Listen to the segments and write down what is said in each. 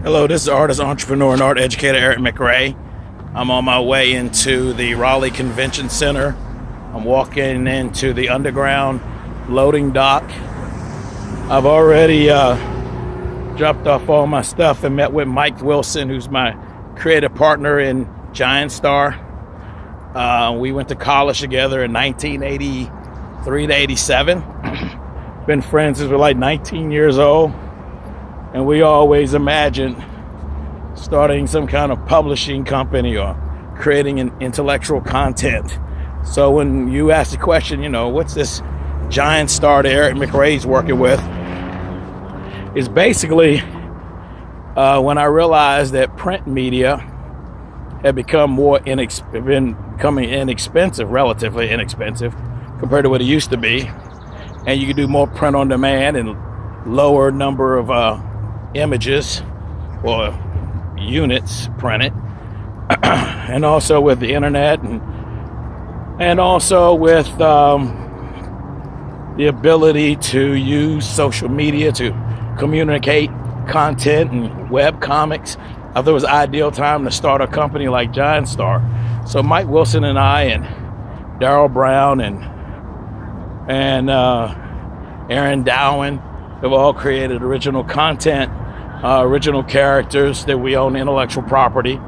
Hello, this is artist, entrepreneur, and art educator Eric McRay. I'm on my way into the Raleigh Convention Center. I'm walking into the underground loading dock. I've already dropped off all my stuff and met with Mike Wilson, who's my creative partner in Giant Star. We went to college together in 1983 to 87. Been friends since we're like 19 years old. And we always imagined starting some kind of publishing company or creating an intellectual content. So when you ask the question, what's this Giant Star that Eric McRay's working with? It's basically when I realized that print media had become becoming inexpensive, relatively inexpensive, compared to what it used to be. And you could do more print on demand and lower number of images or units printed. And also with the internet and also with the ability to use social media to communicate content and web comics, I thought it was an ideal time to start a company like Giant Star. So Mike Wilson and I and Darryl Brown and Aaron Dowen have all created original content, original characters that we own intellectual property.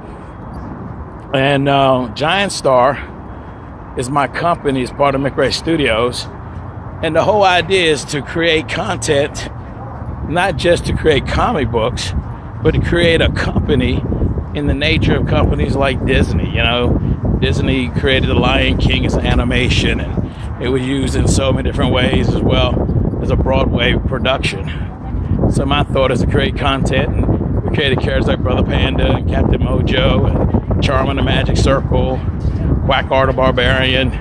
And Giant Star is my company, it's part of McRay Studios. And the whole idea is to create content, not just to create comic books, but to create a company in the nature of companies like Disney. Disney created The Lion King as an animation, and it was used in so many different ways as well as a Broadway production. So my thought is to create content, and we created characters like Brother Panda and Captain Mojo and Charmin the Magic Circle, Quack Art the Barbarian.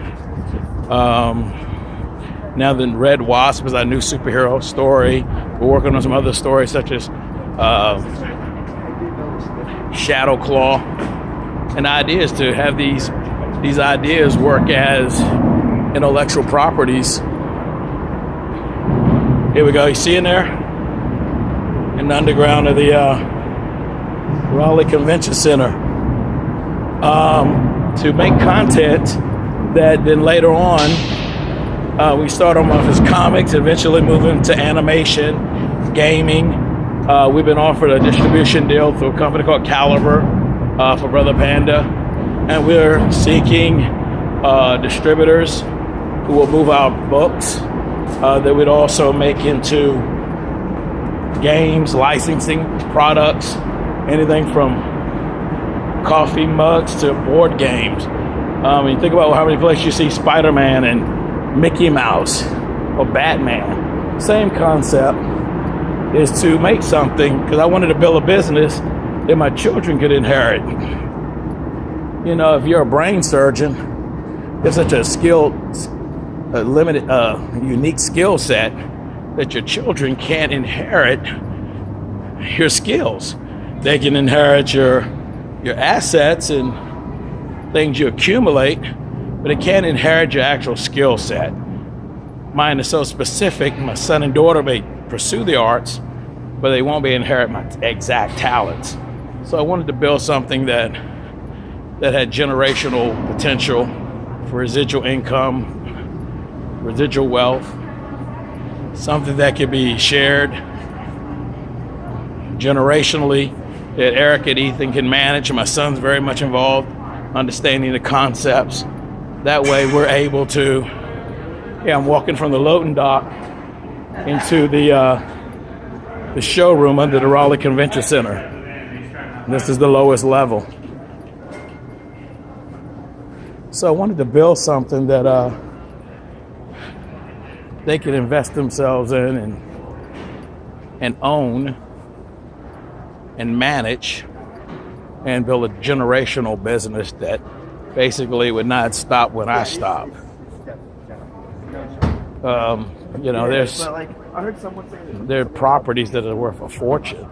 Now the Red Wasp is our new superhero story. We're working on some other stories such as Shadow Claw. And the idea is to have these ideas work as intellectual properties. Here we go. You see in there? In the underground of the Raleigh Convention Center. To make content that then later on, we start them off as comics, eventually moving to animation, gaming. We've been offered a distribution deal through a company called Caliber for Brother Panda. And we're seeking distributors who will move our books that we'd also make into games, licensing products, anything from coffee mugs to board games. You think about how many places you see Spider-Man and Mickey Mouse or Batman. Same concept is to make something, because I wanted to build a business that my children could inherit. If you're a brain surgeon, you have such a limited, unique skill set that your children can't inherit your skills. They can inherit your assets and things you accumulate, but it can't inherit your actual skill set. Mine is so specific. My son and daughter may pursue the arts, but they won't be inherit my exact talents. So I wanted to build something that had generational potential for residual income, residual wealth, something that could be shared generationally, that Eric and Ethan can manage. My son's very much involved, understanding the concepts. That way we're able to, I'm walking from the loading dock into the showroom under the Raleigh Convention Center. And this is the lowest level. So I wanted to build something that they could invest themselves in and own and manage and build a generational business that basically would not stop when I stop. There are properties that are worth a fortune.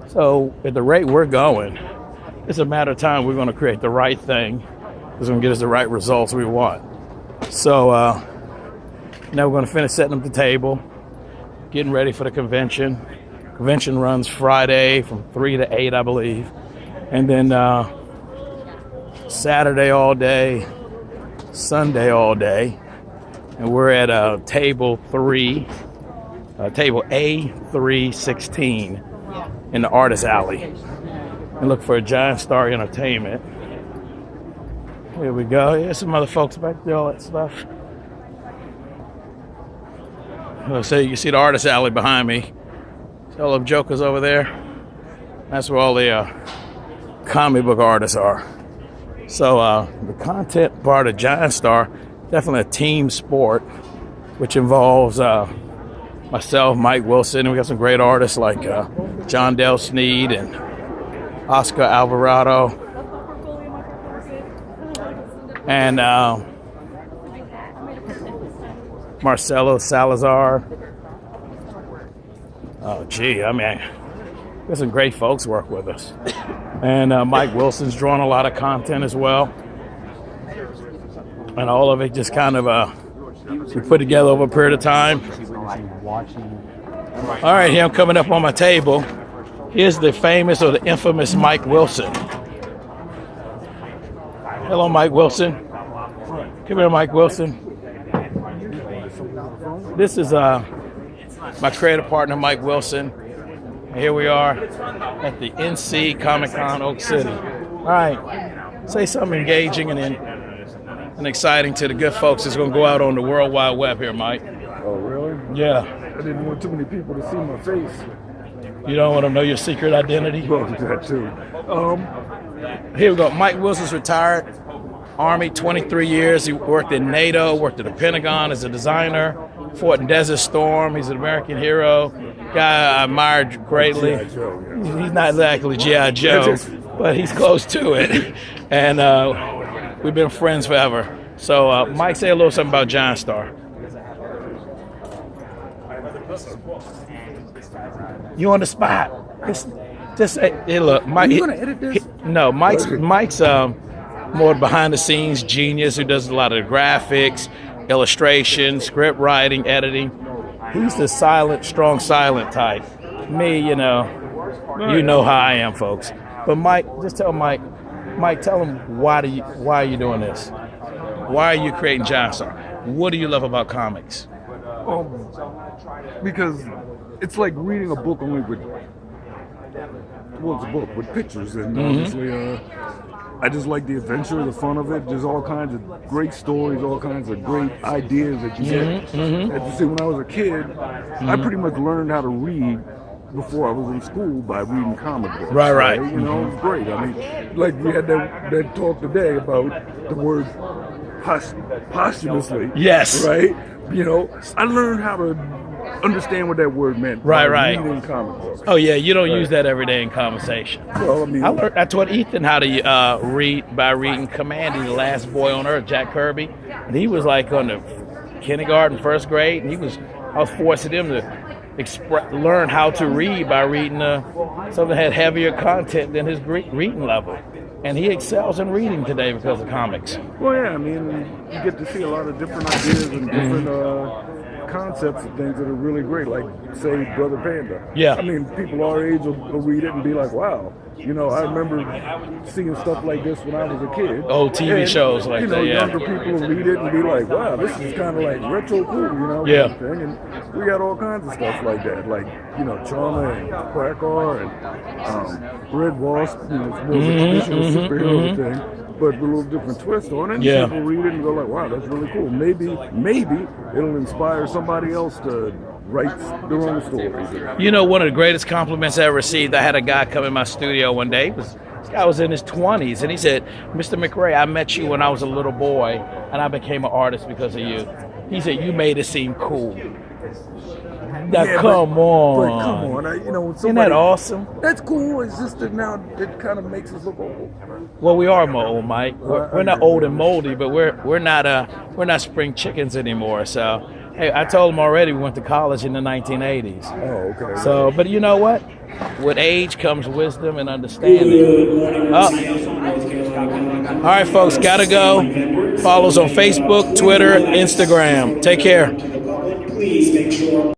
So at the rate we're going, it's a matter of time we're going to create the right thing that's going to get us the right results we want. So now we're going to finish setting up the table, getting ready for the convention. Convention runs Friday from 3 to 8, I believe. And then Saturday all day, Sunday all day. And we're at table A316 in the Artist Alley. And look for a Giant Star Entertainment. Here we go. Here's some other folks back there, all that stuff. So you can see the Artist Alley behind me. See all the jokers over there? That's where all the comic book artists are. So the content part of Giant Star, definitely a team sport, which involves myself, Mike Wilson, and we got some great artists like John Del Sneed and Oscar Alvarado, and Marcelo Salazar. Oh, gee, I mean, there's some great folks work with us. And Mike Wilson's drawn a lot of content as well. And all of it just kind of we put together over a period of time. All right, here I'm coming up on my table. Here's the famous or the infamous Mike Wilson. Hello, Mike Wilson. Come here, Mike Wilson. This is my creative partner, Mike Wilson. And here we are at the NC Comic Con Oak City. All right, say something engaging and exciting to the good folks that's going to go out on the World Wide Web here, Mike. Oh, really? Yeah. I didn't want too many people to see my face. You don't want to know your secret identity? Well, that too. Here we go. Mike Wilson's retired. Army, 23 years. He worked in NATO, worked at the Pentagon as a designer, fought in Desert Storm. He's an American hero. Guy I admired greatly. G.I. Joe, yeah. He's not exactly G.I. Joe, but he's close to it. And we've been friends forever. So, Mike, say a little something about Giant Star. You on the spot. Just say, hey, look, Mike. Are you gonna edit this? No, Mike's more behind the scenes genius who does a lot of graphics, illustration, script writing, editing. He's the silent, strong, silent type. Me, you know how I am, folks. But Mike, just tell Mike, tell him why are you doing this? Why are you creating Giant Star? What do you love about comics? Because it's like reading a book only with, well, it's a book with pictures, and obviously I just like the adventure, the fun of it. There's all kinds of great stories, all kinds of great ideas that you get. And you see, when I was a kid, I pretty much learned how to read before I was in school by reading comic books. Right. You know, it was great. I mean, like we had that talk today about the word posthumously. Yes. Right? You know, I learned how to understand what that word meant. Right. Reading comic books. Oh yeah, you don't use that every day in conversation. Well, I mean, I taught Ethan how to read by reading Commanding the Last Boy on Earth, Jack Kirby, and he was like on the kindergarten, first grade, and I was forcing him to learn how to read by reading something that had heavier content than his reading level. And he excels in reading today because of comics. Well, yeah, I mean, you get to see a lot of different ideas and different concepts and things that are really great, like, say, Brother Panda. Yeah. I mean, people our age will read it and be like, wow. You know, I remember seeing stuff like this when I was a kid. Old TV shows like that, yeah. Younger people will read it and be like, wow, this is kind of like retro cool, you know? Yeah. Kind of thing. And we got all kinds of stuff like that, like, you know, Charmer and Quackar and Red Wasp, you know, it's more of a traditional superhero thing, but with a little different twist on it. Yeah. People read it and go like, wow, that's really cool. Maybe it'll inspire somebody else to write their own stories. You know, one of the greatest compliments I ever received, I had a guy come in my studio one day. This guy was in his 20s, and he said, Mr. McRay, I met you when I was a little boy, and I became an artist because of you. He said, you made it seem cool. Now, come on. But come on. You know, isn't that awesome? That's cool. It's just that now it kind of makes us look old. Well, we are old, Mike. We're not old and moldy, but we're not spring chickens anymore. So, hey, I told him already we went to college in the 1980s. Oh, okay. So, but you know what? With age comes wisdom and understanding. All right, folks, gotta go. Follow us on Facebook, Twitter, Instagram. Take care. Please make sure.